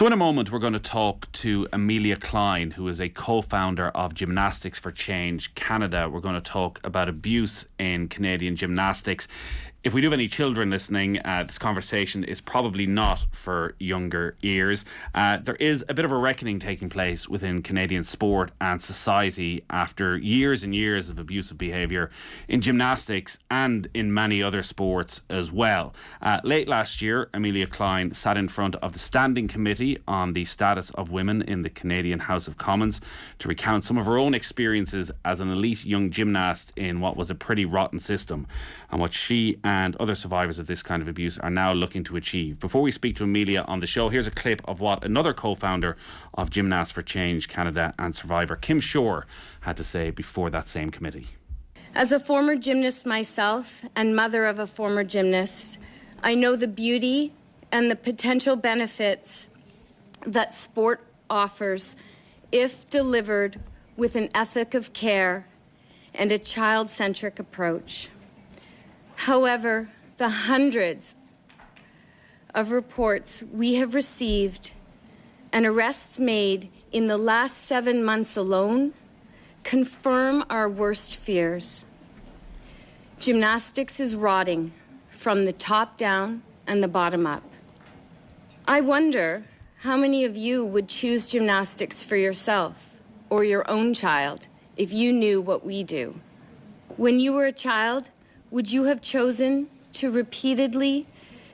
So in a moment, we're going to talk to Amelia Cline, who is a co-founder of Gymnastics for Change Canada. We're going to talk about abuse in Canadian gymnastics. If we do have any children listening, this conversation is probably not for younger ears. There is a bit of a reckoning taking place within Canadian sport and society after years and years of abusive behaviour in gymnastics and in many other sports as well. Late last year, Amelia Cline sat in front of the Standing Committee on the Status of Women in the Canadian House of Commons to recount some of her own experiences as an elite young gymnast in what was a pretty rotten system, and what she and other survivors of this kind of abuse are now looking to achieve. Before we speak to Amelia on the show, here's a clip of what another co-founder of Gymnasts for Change Canada and survivor, Kim Shore, had to say before that same committee. As a former gymnast myself and mother of a former gymnast, I know the beauty and the potential benefits that sport offers if delivered with an ethic of care and a child-centric approach. However, the hundreds of reports we have received and arrests made in the last 7 months alone confirm our worst fears. Gymnastics is rotting from the top down and the bottom up. I wonder how many of you would choose gymnastics for yourself or your own child if you knew what we do. When you were a child, would you have chosen to repeatedly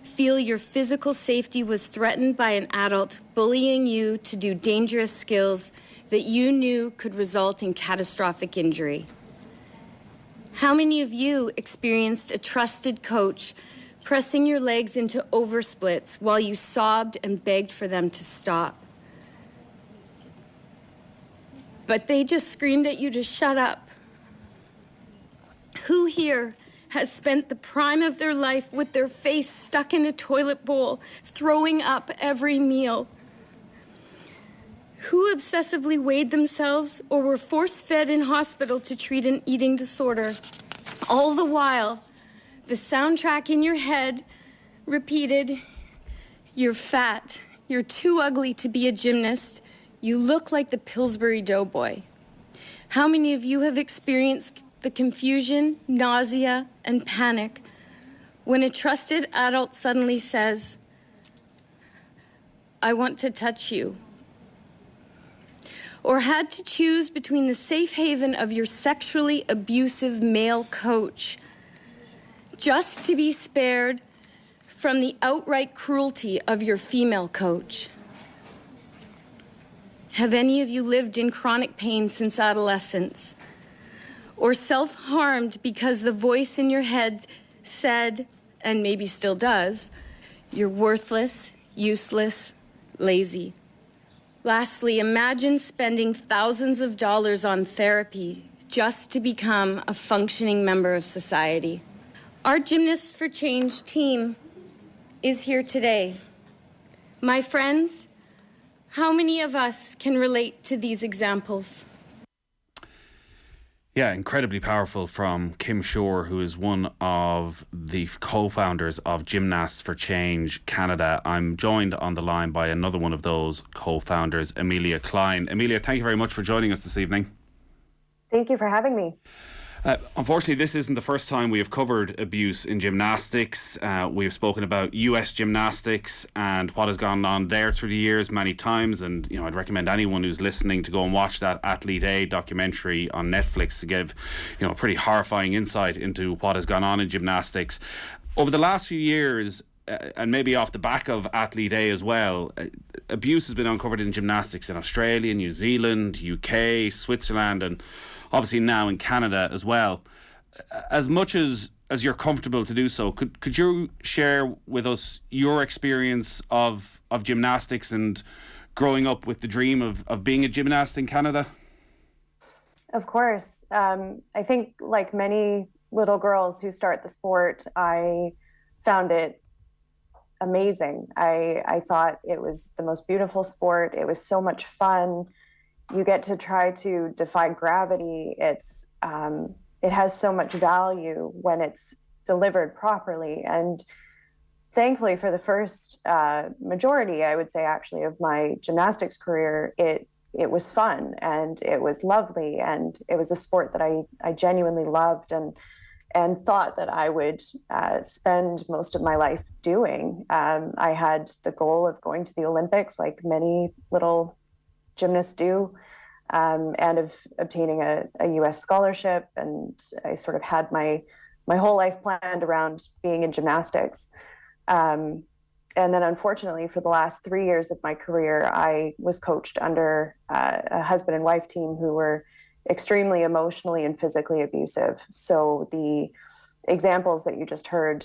feel your physical safety was threatened by an adult bullying you to do dangerous skills that you knew could result in catastrophic injury? How many of you experienced a trusted coach pressing your legs into oversplits while you sobbed and begged for them to stop? But they just screamed at you to shut up. Who here has spent the prime of their life with their face stuck in a toilet bowl, throwing up every meal? Who obsessively weighed themselves or were force-fed in hospital to treat an eating disorder? All the while, the soundtrack in your head repeated, "You're fat, you're too ugly to be a gymnast, you look like the Pillsbury Doughboy." How many of you have experienced the confusion, nausea, and panic when a trusted adult suddenly says, "I want to touch you"? Or had to choose between the safe haven of your sexually abusive male coach just to be spared from the outright cruelty of your female coach? Have any of you lived in chronic pain since adolescence? Or self-harmed because the voice in your head said, and maybe still does, you're worthless, useless, lazy? Lastly, imagine spending thousands of dollars on therapy just to become a functioning member of society. Our Gymnasts for Change team is here today. My friends, how many of us can relate to these examples? Yeah, incredibly powerful from Kim Shore, who is one of the co-founders of Gymnasts for Change Canada. I'm joined on the line by another one of those co-founders, Amelia Cline. Amelia, thank you very much for joining us this evening. Thank you for having me. Unfortunately, this isn't the first time we have covered abuse in gymnastics. We have spoken about US gymnastics and what has gone on there through the years many times. And, I'd recommend anyone who's listening to go and watch that Athlete A documentary on Netflix to give, a pretty horrifying insight into what has gone on in gymnastics. Over the last few years, and maybe off the back of Athlete A as well, abuse has been uncovered in gymnastics in Australia, New Zealand, UK, Switzerland, and obviously now in Canada as well. As much as you're comfortable to do so, could you share with us your experience of gymnastics and growing up with the dream of being a gymnast in Canada? Of course. I think like many little girls who start the sport, I found it amazing. I thought it was the most beautiful sport. It was so much fun. You get to try to defy gravity. It has so much value when it's delivered properly. And thankfully for the first majority, I would say actually, of my gymnastics career, it was fun and it was lovely, and it was a sport that I genuinely loved and thought that I would spend most of my life doing. I had the goal of going to the Olympics, like many little gymnasts do, and of obtaining a U.S. scholarship. And I sort of had my whole life planned around being in gymnastics. And then, unfortunately, for the last 3 years of my career, I was coached under a husband and wife team who were extremely emotionally and physically abusive. So the examples that you just heard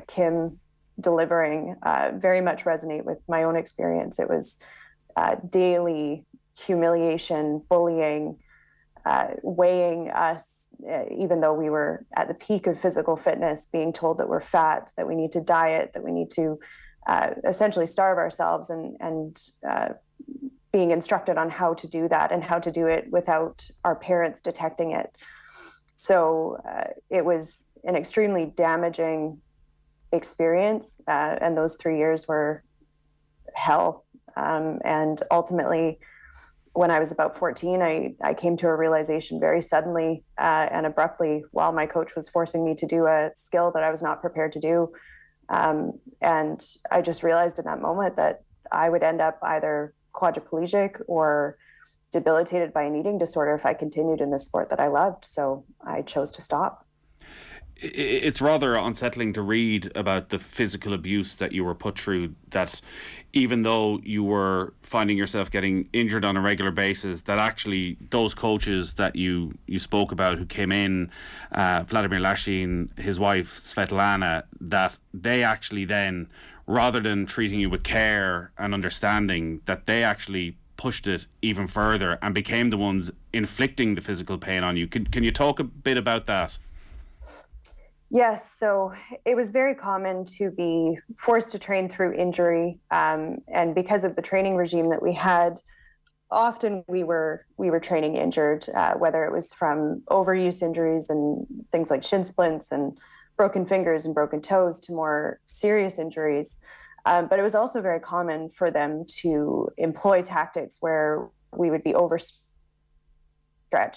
Kim delivering very much resonate with my own experience. It was daily humiliation, bullying, weighing us, even though we were at the peak of physical fitness, being told that we're fat, that we need to diet, that we need to essentially starve ourselves, and being instructed on how to do that and how to do it without our parents detecting it. So it was an extremely damaging experience, and those 3 years were hell. And ultimately, when I was about 14, I came to a realization very suddenly and abruptly while my coach was forcing me to do a skill that I was not prepared to do. And I just realized in that moment that I would end up either quadriplegic or debilitated by an eating disorder if I continued in this sport that I loved. So I chose to stop. It's rather unsettling to read about the physical abuse that you were put through, that even though you were finding yourself getting injured on a regular basis, that actually those coaches that you spoke about who came in, Vladimir Lashin, his wife Svetlana, that they actually then, rather than treating you with care and understanding, that they actually pushed it even further and became the ones inflicting the physical pain on you. Can you talk a bit about that? Yes, so it was very common to be forced to train through injury, and because of the training regime that we had, often we were training injured, whether it was from overuse injuries and things like shin splints and broken fingers and broken toes to more serious injuries. But it was also very common for them to employ tactics where we would be overstretched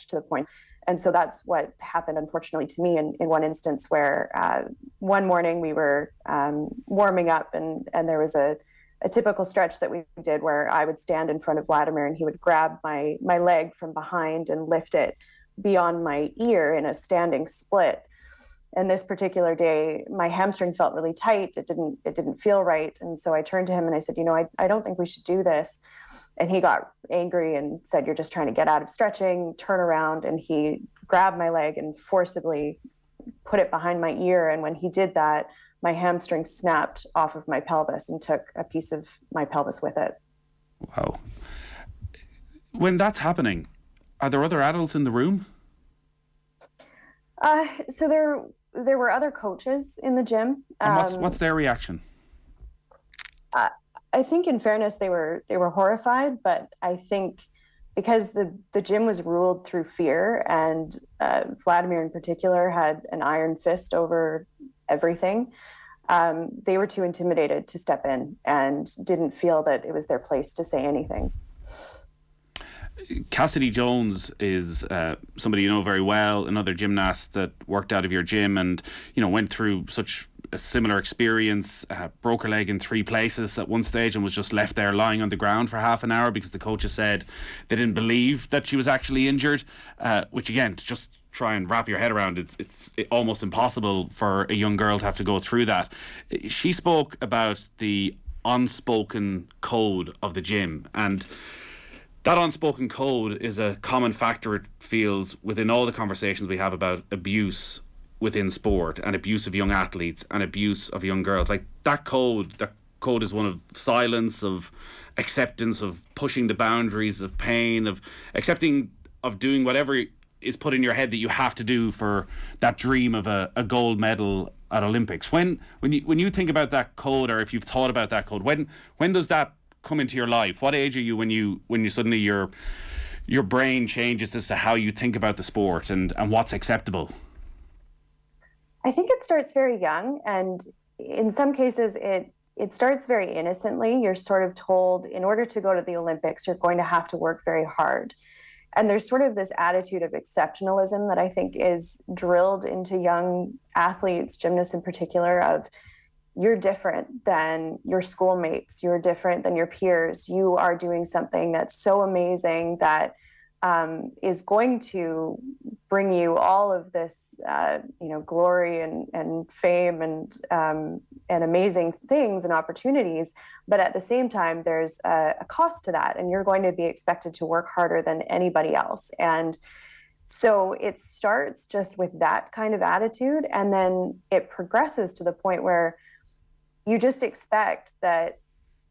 to the point. And so that's what happened, unfortunately, to me in one instance where one morning we were warming up, and there was a typical stretch that we did where I would stand in front of Vladimir and he would grab my leg from behind and lift it beyond my ear in a standing split. And this particular day, my hamstring felt really tight. It didn't feel right. And so I turned to him and I said, I don't think we should do this. And he got angry and said, "You're just trying to get out of stretching, turn around." And he grabbed my leg and forcibly put it behind my ear. And when he did that, my hamstring snapped off of my pelvis and took a piece of my pelvis with it. Wow. When that's happening, are there other adults in the room? So there were other coaches in the gym. And what's their reaction? I think, in fairness, they were horrified, but I think because the gym was ruled through fear, and Vladimir in particular had an iron fist over everything, they were too intimidated to step in and didn't feel that it was their place to say anything. Cassidy Jones is somebody you know very well, another gymnast that worked out of your gym and went through such a similar experience, broke her leg in 3 places at one stage and was just left there lying on the ground for half an hour because the coaches said they didn't believe that she was actually injured, which again, to just try and wrap your head around, it's almost impossible for a young girl to have to go through that. She spoke about the unspoken code of the gym, and that unspoken code is a common factor, it feels, within all the conversations we have about abuse within sport and abuse of young athletes and abuse of young girls. Like that code is one of silence, of acceptance, of pushing the boundaries, of pain, of accepting, of doing whatever is put in your head that you have to do for that dream of a gold medal at Olympics. When you think about that code, or if you've thought about that code, when does that come into your life? What age are you when you suddenly your brain changes as to how you think about the sport and what's acceptable? I think it starts very young, and in some cases, it starts very innocently. You're sort of told, in order to go to the Olympics, you're going to have to work very hard. And there's sort of this attitude of exceptionalism that I think is drilled into young athletes, gymnasts in particular, of you're different than your schoolmates, you're different than your peers, you are doing something that's so amazing that is going to bring you all of this, glory and fame and amazing things and opportunities. But at the same time, there's a cost to that, and you're going to be expected to work harder than anybody else. And so it starts just with that kind of attitude, and then it progresses to the point where you just expect that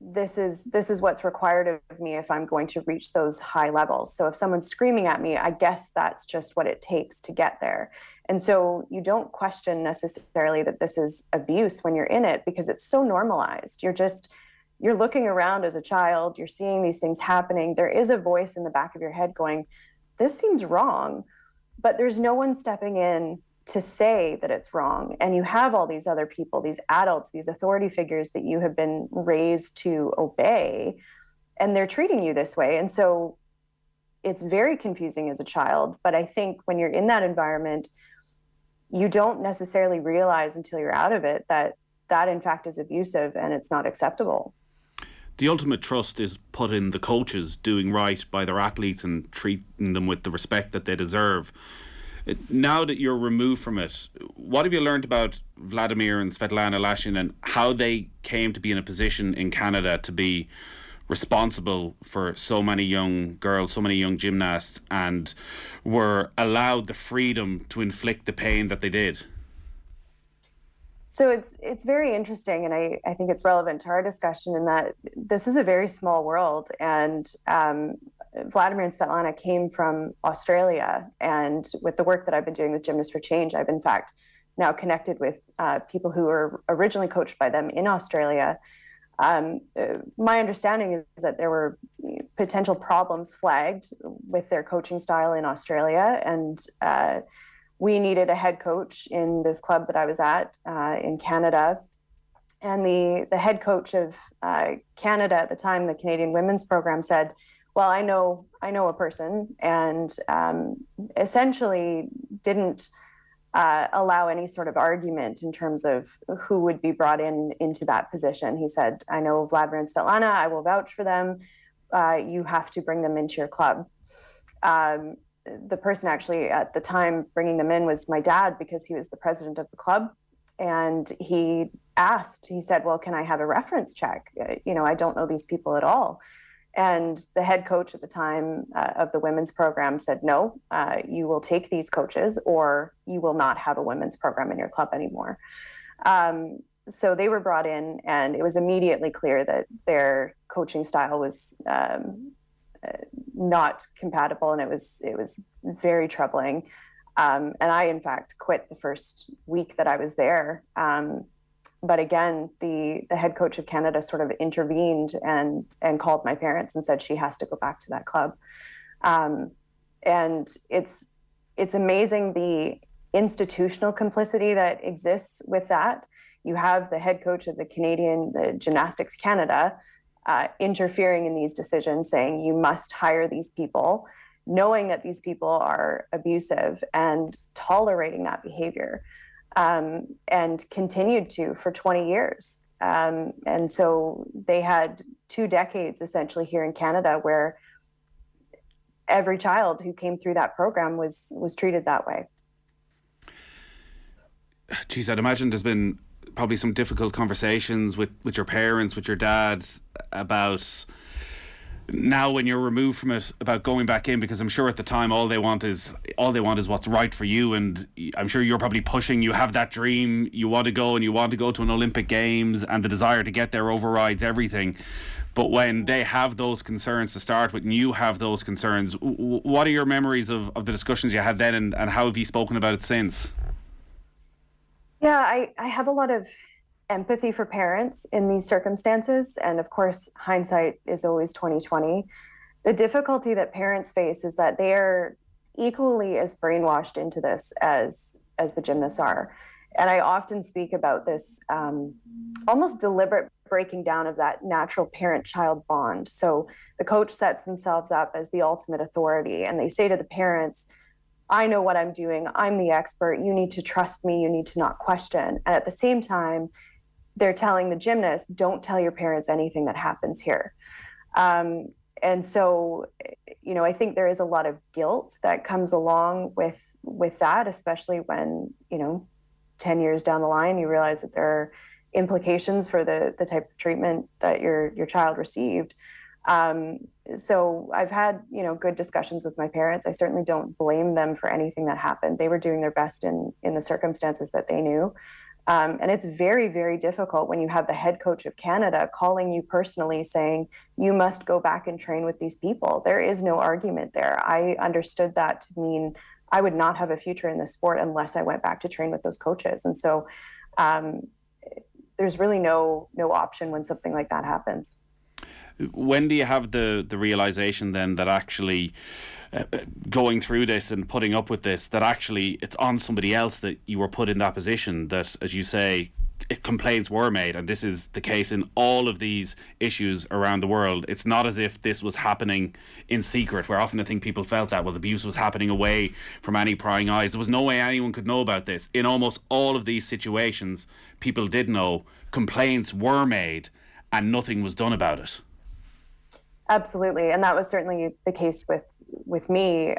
this is what's required of me if I'm going to reach those high levels. So if someone's screaming at me, I guess that's just what it takes to get there. And so you don't question necessarily that this is abuse when you're in it, because it's so normalized. You're looking around as a child, you're seeing these things happening. There is a voice in the back of your head going, this seems wrong, but there's no one stepping in to say that it's wrong. And you have all these other people, these adults, these authority figures that you have been raised to obey, and they're treating you this way. And so it's very confusing as a child. But I think when you're in that environment, you don't necessarily realize until you're out of it that that in fact is abusive and it's not acceptable. The ultimate trust is put in the coaches doing right by their athletes and treating them with the respect that they deserve. Now that you're removed from it, what have you learned about Vladimir and Svetlana Lashin and how they came to be in a position in Canada to be responsible for so many young girls, so many young gymnasts, and were allowed the freedom to inflict the pain that they did? So it's very interesting, and I think it's relevant to our discussion in that this is a very small world, and Vladimir and Svetlana came from Australia, and with the work that I've been doing with Gymnasts for Change, I've in fact now connected with people who were originally coached by them in Australia. My understanding is that there were potential problems flagged with their coaching style in Australia, and we needed a head coach in this club that I was at in Canada. And the head coach of Canada at the time, the Canadian women's program, said, well, I know a person, and essentially didn't allow any sort of argument in terms of who would be brought into that position. He said, I know Vladimir and Svetlana, I will vouch for them. You have to bring them into your club. The person actually at the time bringing them in was my dad, because he was the president of the club. And he said, well, can I have a reference check? I don't know these people at all. And the head coach at the time of the women's program said, no, you will take these coaches or you will not have a women's program in your club anymore. So they were brought in, and it was immediately clear that their coaching style was not compatible, and it was very troubling. And I, in fact, quit the first week that I was there. But again, the head coach of Canada sort of intervened and called my parents and said she has to go back to that club. And it's amazing the institutional complicity that exists with that. You have the head coach of the Gymnastics Canada interfering in these decisions, saying you must hire these people, knowing that these people are abusive and tolerating that behavior. And continued to for 20 years. And so they had 2 decades essentially here in Canada where every child who came through that program was treated that way. Geez, I'd imagine there's been probably some difficult conversations with your parents, with your dad, about now when you're removed from it, about going back in, because I'm sure at the time all they want is what's right for you, and I'm sure you're probably pushing. You have that dream, you want to go, and you want to go to an Olympic Games, and the desire to get there overrides everything. But when they have those concerns to start with, and you have those concerns, what are your memories of the discussions you had then, and how have you spoken about it since? Yeah, I have a lot of empathy for parents in these circumstances. And of course, hindsight is always 2020. The difficulty that parents face is that they are equally as brainwashed into this as the gymnasts are. And I often speak about this almost deliberate breaking down of that natural parent-child bond. So the coach sets themselves up as the ultimate authority, and they say to the parents, I know what I'm doing. I'm the expert. You need to trust me. You need to not question. And at the same time, they're telling the gymnast, don't tell your parents anything that happens here. And so, I think there is a lot of guilt that comes along with that, especially when, 10 years down the line, you realize that there are implications for the type of treatment that your child received. So I've had, good discussions with my parents. I certainly don't blame them for anything that happened. They were doing their best in the circumstances that they knew. And it's very, very difficult when you have the head coach of Canada calling you personally saying, you must go back and train with these people. There is no argument there. I understood that to mean I would not have a future in this sport unless I went back to train with those coaches. And so there's really no option when something like that happens. When do you have the realization then that actually going through this and putting up with this, that actually it's on somebody else that you were put in that position, that, as you say, complaints were made, and this is the case in all of these issues around the world? It's not as if this was happening in secret, where often I think people felt that, well, abuse was happening away from any prying eyes. There was no way anyone could know about this. In almost all of these situations, people did know, complaints were made, and nothing was done about it. Absolutely. And that was certainly the case with me.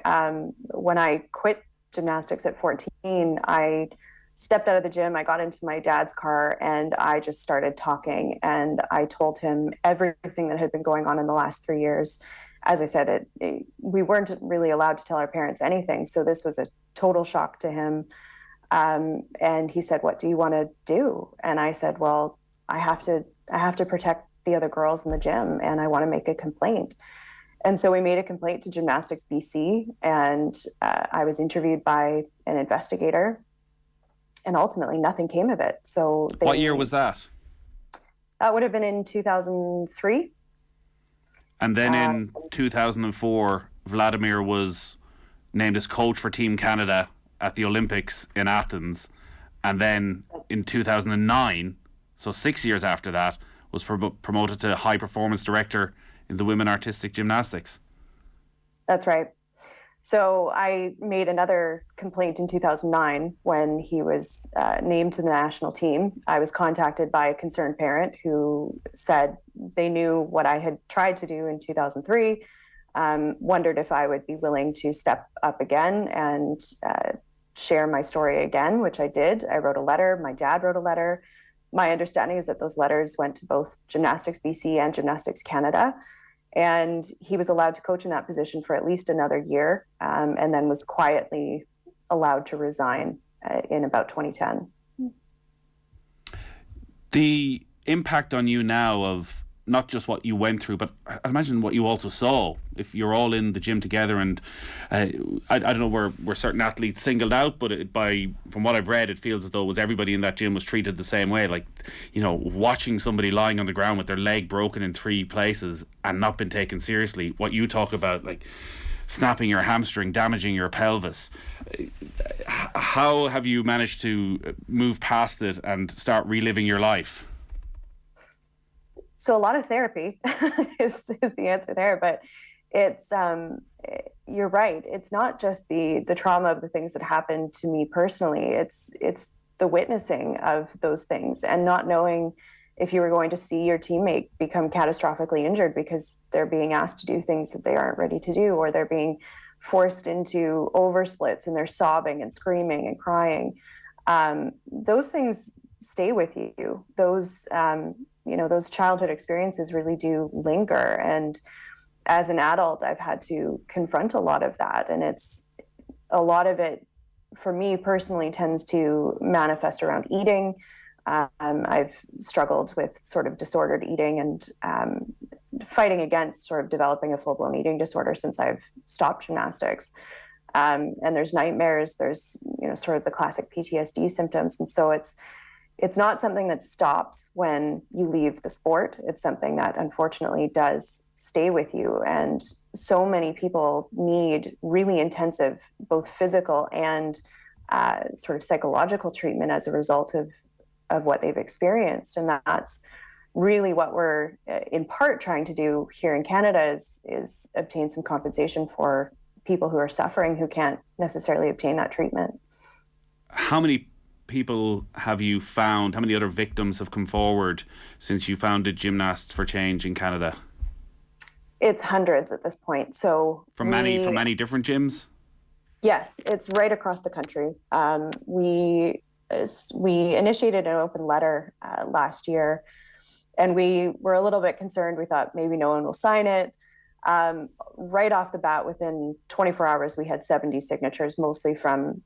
When I quit gymnastics at 14, I stepped out of the gym, I got into my dad's car, and I just started talking. And I told him everything that had been going on in the last 3 years. As I said, we weren't really allowed to tell our parents anything. So this was a total shock to him. And he said, what do you want to do? And I said, well, I have to protect the other girls in the gym, and I want to make a complaint. And so we made a complaint to Gymnastics BC, and I was interviewed by an investigator, and ultimately nothing came of it. So what year was that? That would have been in 2003. And then in 2004, Vladimir was named as coach for Team Canada at the Olympics in Athens. And then in 2009, so 6 years after that, was promoted to high performance director in the women artistic gymnastics. That's right. So I made another complaint in 2009 when he was named to the national team. I was contacted by a concerned parent who said they knew what I had tried to do in 2003, wondered if I would be willing to step up again and share my story again, which I did. I wrote a letter. My dad wrote a letter. My understanding is that those letters went to both Gymnastics BC and Gymnastics Canada. And he was allowed to coach in that position for at least another year, and then was quietly allowed to resign in about 2010. The impact on you now of not just what you went through, but I imagine what you also saw, if you're all in the gym together, and I don't know, were certain athletes singled out, but from what I've read, it feels as though everybody in that gym was treated the same way. Like, watching somebody lying on the ground with their leg broken in 3 places and not been taken seriously. What you talk about, like snapping your hamstring, damaging your pelvis. How have you managed to move past it and start reliving your life? So a lot of therapy is the answer there, but it's you're right. It's not just the trauma of the things that happened to me personally. It's the witnessing of those things and not knowing if you were going to see your teammate become catastrophically injured because they're being asked to do things that they aren't ready to do, or they're being forced into oversplits and they're sobbing and screaming and crying. Those things stay with you. Those those childhood experiences really do linger. And as an adult, I've had to confront a lot of that. And a lot of it, for me personally, tends to manifest around eating. I've struggled with sort of disordered eating and fighting against sort of developing a full-blown eating disorder since I've stopped gymnastics. And there's nightmares, there's, sort of the classic PTSD symptoms. And so it's not something that stops when you leave the sport. It's something that unfortunately does stay with you. And so many people need really intensive, both physical and sort of psychological treatment as a result of what they've experienced. And that's really what we're in part trying to do here in Canada is obtain some compensation for people who are suffering who can't necessarily obtain that treatment. How many people have you found? How many other victims have come forward since you founded Gymnasts for Change in Canada? It's hundreds at this point. So from many different gyms? Yes, it's right across the country. We initiated an open letter last year, and we were a little bit concerned. We thought maybe no one will sign it. Right off the bat, within 24 hours, we had 70 signatures, mostly from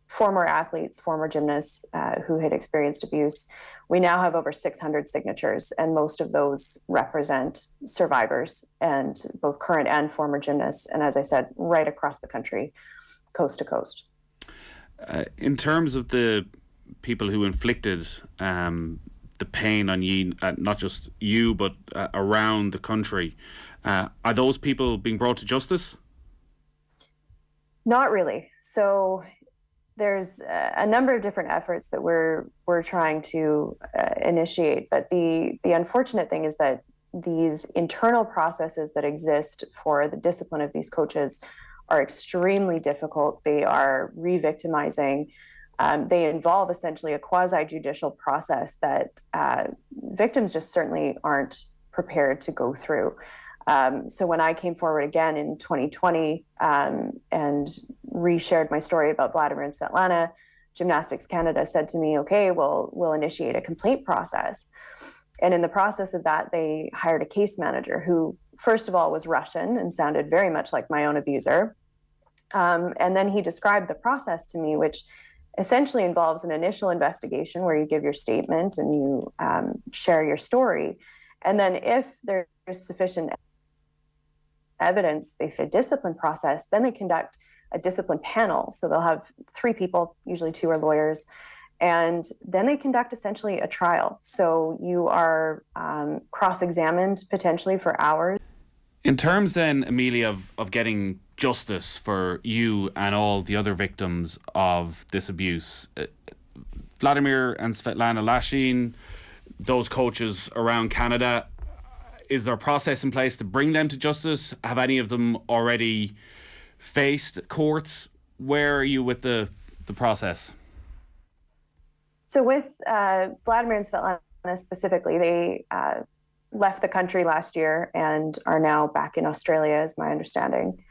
former athletes, former gymnasts who had experienced abuse. We now have over 600 signatures, and most of those represent survivors, and both current and former gymnasts. And as I said, right across the country, coast to coast. In terms of the people who inflicted the pain on you, not just you, but around the country, are those people being brought to justice? Not really. So there's a number of different efforts that we're trying to initiate, but the unfortunate thing is that these internal processes that exist for the discipline of these coaches are extremely difficult. They are re-victimizing. They involve essentially a quasi-judicial process that victims just certainly aren't prepared to go through. So when I came forward again in 2020 and re-shared my story about Vladimir and Svetlana, Gymnastics Canada said to me, okay, well, we'll initiate a complaint process. And in the process of that, they hired a case manager who, first of all, was Russian and sounded very much like my own abuser. And then he described the process to me, which essentially involves an initial investigation where you give your statement and you share your story. And then if there's sufficient evidence, they fit a discipline process, then they conduct a discipline panel. So they'll have 3 people, usually 2 are lawyers, and then they conduct essentially a trial. So you are cross-examined potentially for hours. In terms then, Amelia, of getting justice for you and all the other victims of this abuse, Vladimir and Svetlana Lashin, those coaches around Canada, is there a process in place to bring them to justice? Have any of them already faced courts? Where are you with the process? So with Vladimir and Svetlana specifically, they left the country last year and are now back in Australia, is my understanding.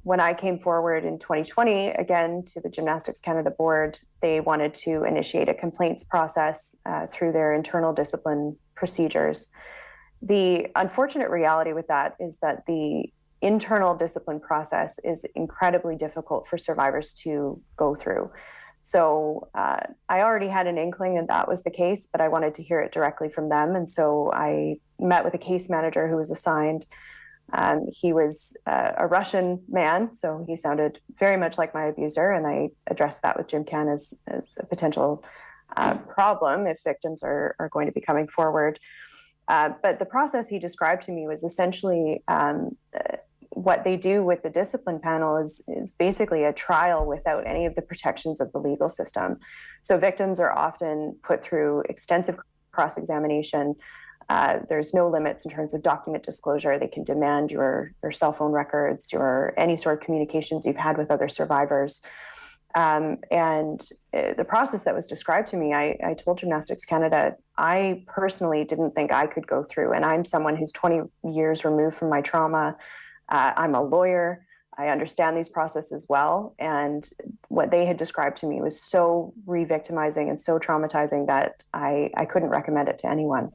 When I came forward in 2020, again, to the Gymnastics Canada board, they wanted to initiate a complaints process through their internal discipline procedures. The unfortunate reality with that is that the internal discipline process is incredibly difficult for survivors to go through. So I already had an inkling that that was the case, but I wanted to hear it directly from them. And so I met with a case manager who was assigned. He was a Russian man, so he sounded very much like my abuser, and I addressed that with GymCan as a potential problem if victims are going to be coming forward. But the process he described to me was essentially what they do with the discipline panel is basically a trial without any of the protections of the legal system. So victims are often put through extensive cross-examination. There's no limits in terms of document disclosure. They can demand your cell phone records, any sort of communications you've had with other survivors. And the process that was described to me, I told Gymnastics Canada, I personally didn't think I could go through. And I'm someone who's 20 years removed from my trauma. I'm a lawyer. I understand these processes well. And what they had described to me was so re-victimizing and so traumatizing that I couldn't recommend it to anyone.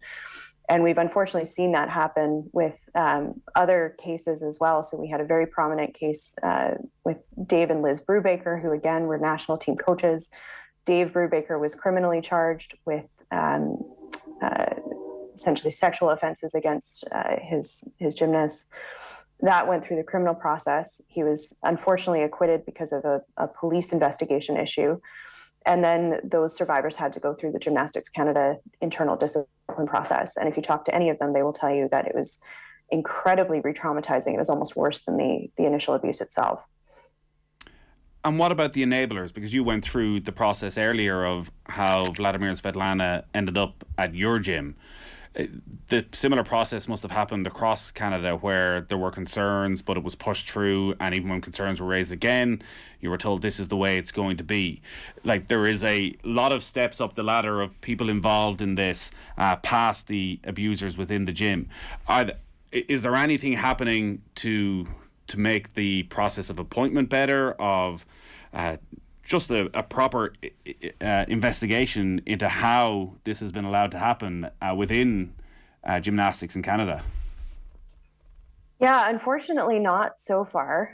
And we've unfortunately seen that happen with other cases as well. So we had a very prominent case with Dave and Liz Brubaker, who again were national team coaches. Dave Brubaker was criminally charged with essentially sexual offenses against his gymnasts. That went through the criminal process. He was unfortunately acquitted because of a police investigation issue. And then those survivors had to go through the Gymnastics Canada internal discipline process. And if you talk to any of them, they will tell you that it was incredibly re-traumatizing. It was almost worse than the initial abuse itself. And what about the enablers? Because you went through the process earlier of how Vladimir and Svetlana ended up at your gym. The similar process must have happened across Canada, where there were concerns, but it was pushed through, and even when concerns were raised again, you were told this is the way it's going to be. Like, there is a lot of steps up the ladder of people involved in this, past the abusers within the gym. Is there anything happening to make the process of appointment better, of just a proper investigation into how this has been allowed to happen within gymnastics in Canada? Yeah, unfortunately not so far.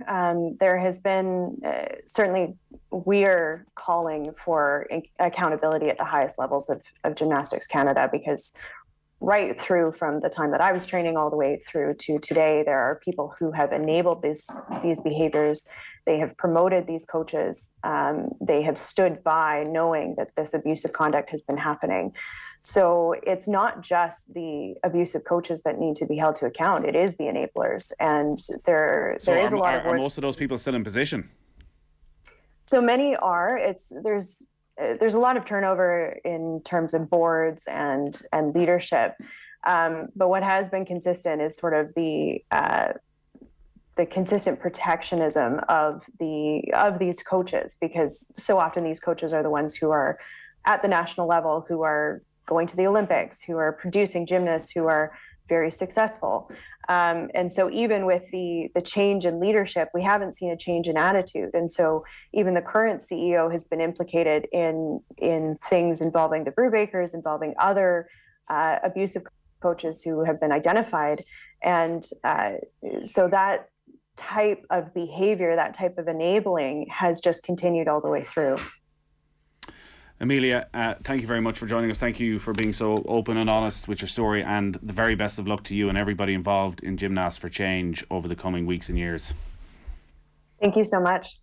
There has been, certainly we're calling for accountability at the highest levels of Gymnastics Canada, because right through from the time that I was training all the way through to today, there are people who have enabled these behaviors. They have promoted these coaches. They have stood by knowing that this abusive conduct has been happening. So it's not just the abusive coaches that need to be held to account. It is the enablers. And there is a lot of work. Are most of those people still in position? So many are. There's a lot of turnover in terms of boards and leadership. But what has been consistent is sort of the consistent protectionism of these coaches, because so often these coaches are the ones who are at the national level, who are going to the Olympics, who are producing gymnasts who are very successful. And so even with the change in leadership, we haven't seen a change in attitude. And so even the current CEO has been implicated in things involving the Brewbakers, involving other abusive coaches who have been identified. And so that type of behavior, that type of enabling has just continued all the way through. Amelia, thank you very much for joining us. Thank you for being so open and honest with your story, and the very best of luck to you and everybody involved in Gymnasts for Change over the coming weeks and years. Thank you so much.